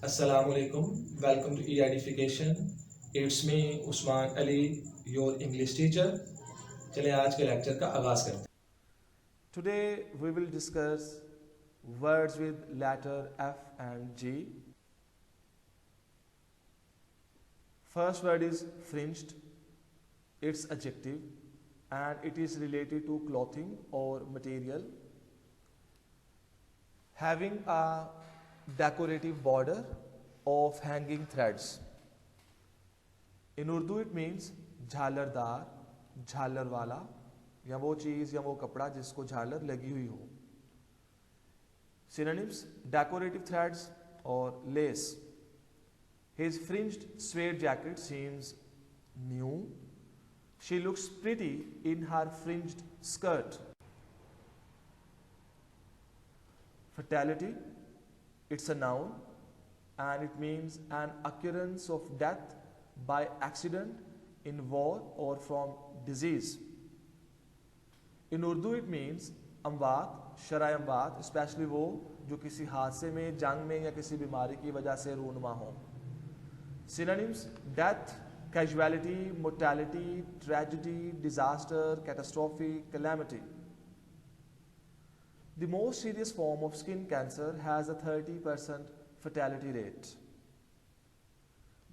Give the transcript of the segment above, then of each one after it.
Assalamualaikum. Welcome to e-Edification. It's me Usman Ali, your English teacher. चलिए आज के लेक्चर का आगाज करते हैं. Today we will discuss words with letter F and G. First word is fringed. It's adjective and it is related to clothing or material. Having a decorative border of hanging threads. In Urdu it means झालरदार, झालर वाला, या वो चीज़ या वो कपड़ा जिसको झालर लगी हुई हो. Synonyms: decorative threads or lace. His fringed suede jacket seems new. She looks pretty in her fringed skirt. Fatality. It's a noun and it means an occurrence of death by accident in war or from disease. In Urdu it means अमवात, शराय अमवात, especially वो जो किसी हादसे में, जंग में या किसी बीमारी की वजह से रूनुमा हो. Synonyms: death, casualty, mortality, tragedy, disaster, catastrophe, calamity. The most serious form of skin cancer has a 30% fatality rate.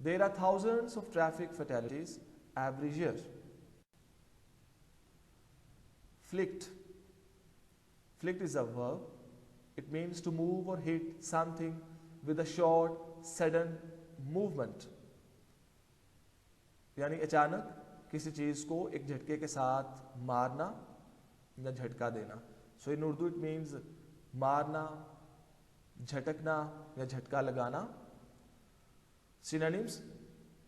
There are thousands of traffic fatalities every year. Flicked. Flicked is a verb. It means to move or hit something with a short, sudden movement. यानी अचानक किसी चीज़ को एक झटके के साथ मारना या झटका देना. So in Urdu it means मारना, झटकना या झटका लगाना. Synonyms: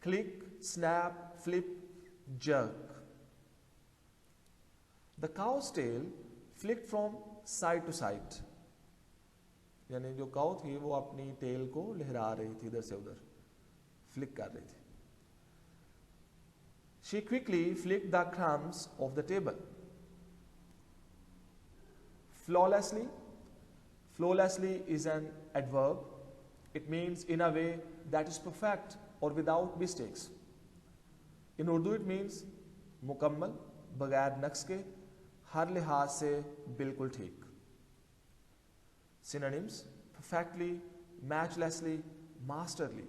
click, snap, flip, jerk. The cow's tail flicked from side to side. यानी जो काउ थी वो अपनी टेल को लहरा रही थी, इधर से उधर फ्लिक कर रही थी. She quickly flicked the crumbs off the table. Flawlessly. Flawlessly is an adverb. It means in a way that is perfect or without mistakes. In Urdu it means मुकम्मल, बगैर नक्स के, हर लिहाज से बिल्कुल ठीक. Synonyms: perfectly, matchlessly, masterly.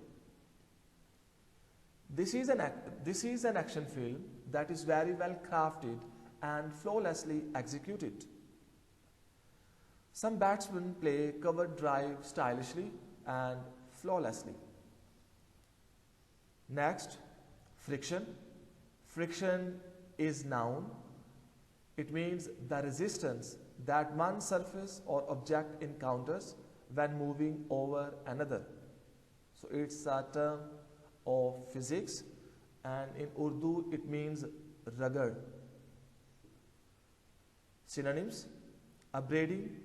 This is an action film that is very well crafted and flawlessly executed. Some batsmen play cover drive stylishly and flawlessly. Next, friction. Friction is noun. It means the resistance that one surface or object encounters when moving over another. So it's a term of physics and in Urdu it means rugged. Synonyms: upbraiding,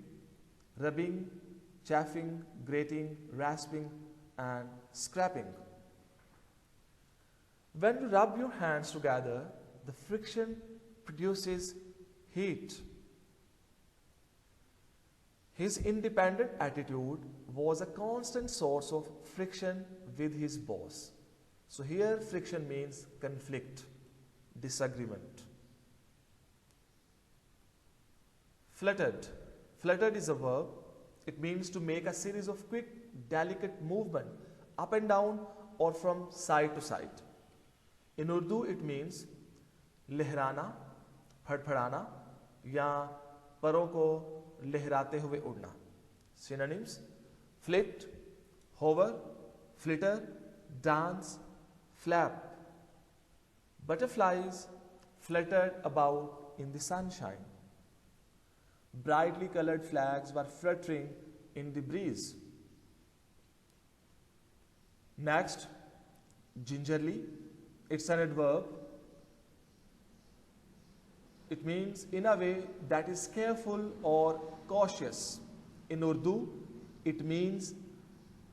rubbing, chaffing, grating, rasping, and scraping. When you rub your hands together, the friction produces heat. His independent attitude was a constant source of friction with his boss. So here friction means conflict, disagreement. Fluttered. Fluttered is a verb. It means to make a series of quick, delicate movement up and down or from side to side. In Urdu it means लहराना, फड़फड़ाना या परों को लहराते हुए उड़ना. Synonyms: flit, hover, flitter, dance, flap. Butterflies fluttered about in the sunshine. Brightly colored flags were fluttering in the breeze. Next, gingerly. It's an adverb. It means in a way that is careful or cautious. In Urdu, it means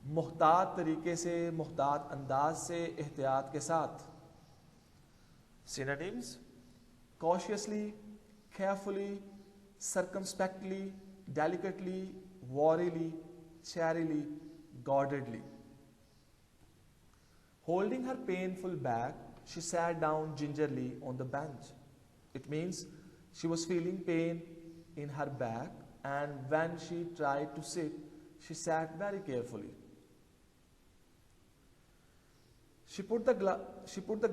मुहतात तरीके से, मुहतात अंदाज से, एहतियात के साथ. Synonyms: cautiously, carefully, circumspectly, delicately, warily, charily, guardedly. Holding her painful back, she sat down gingerly on the bench. It means she was feeling pain in her back, and when she tried to sit, she sat very carefully. She put the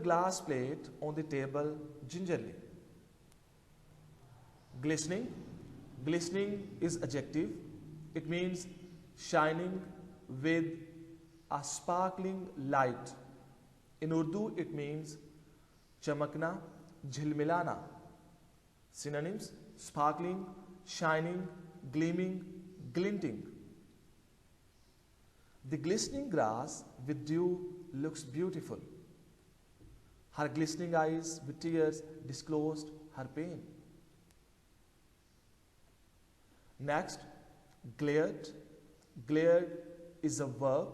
glass plate on the table gingerly. Glistening. Glistening is adjective. It means shining with a sparkling light. In Urdu, it means chamakna, jhilmilana. Synonyms: sparkling, shining, gleaming, glinting. The glistening grass with dew looks beautiful. Her glistening eyes with tears disclosed her pain. Next, glared. Glared is a verb.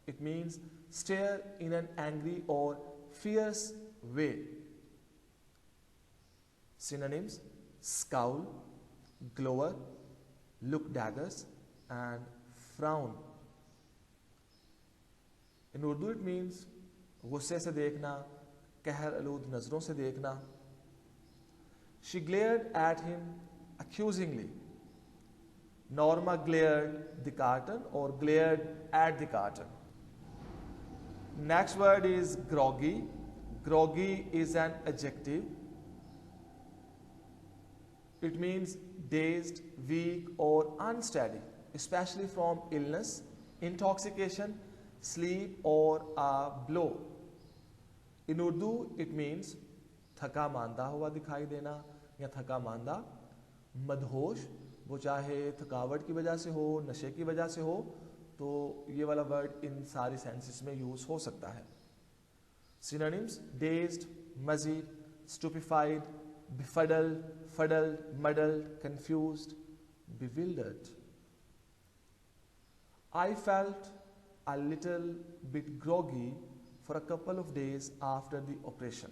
It means stare in an angry or fierce way. Synonyms: scowl, glower, look daggers, and frown. In Urdu, it means गुस्से से देखना, कहर आलूद नजरों से देखना. She glared at him accusingly. Norma glared the carton or glared at the carton. Next word is groggy. Groggy is an adjective. It means dazed, weak, or unsteady, especially from illness, intoxication, sleep, or a blow. In Urdu, it means थका मांदा हुआ दिखाई देना या थका मांदा. मदहोश, वो चाहे थकावट की वजह से हो, नशे की वजह से हो, तो ये वाला वर्ड इन सारी सेंसेस में यूज हो सकता है. Synonyms: dazed, mazid, stupefied, befuddled, fuddled, muddled, confused, bewildered. I felt a little bit groggy for a couple of days after the operation.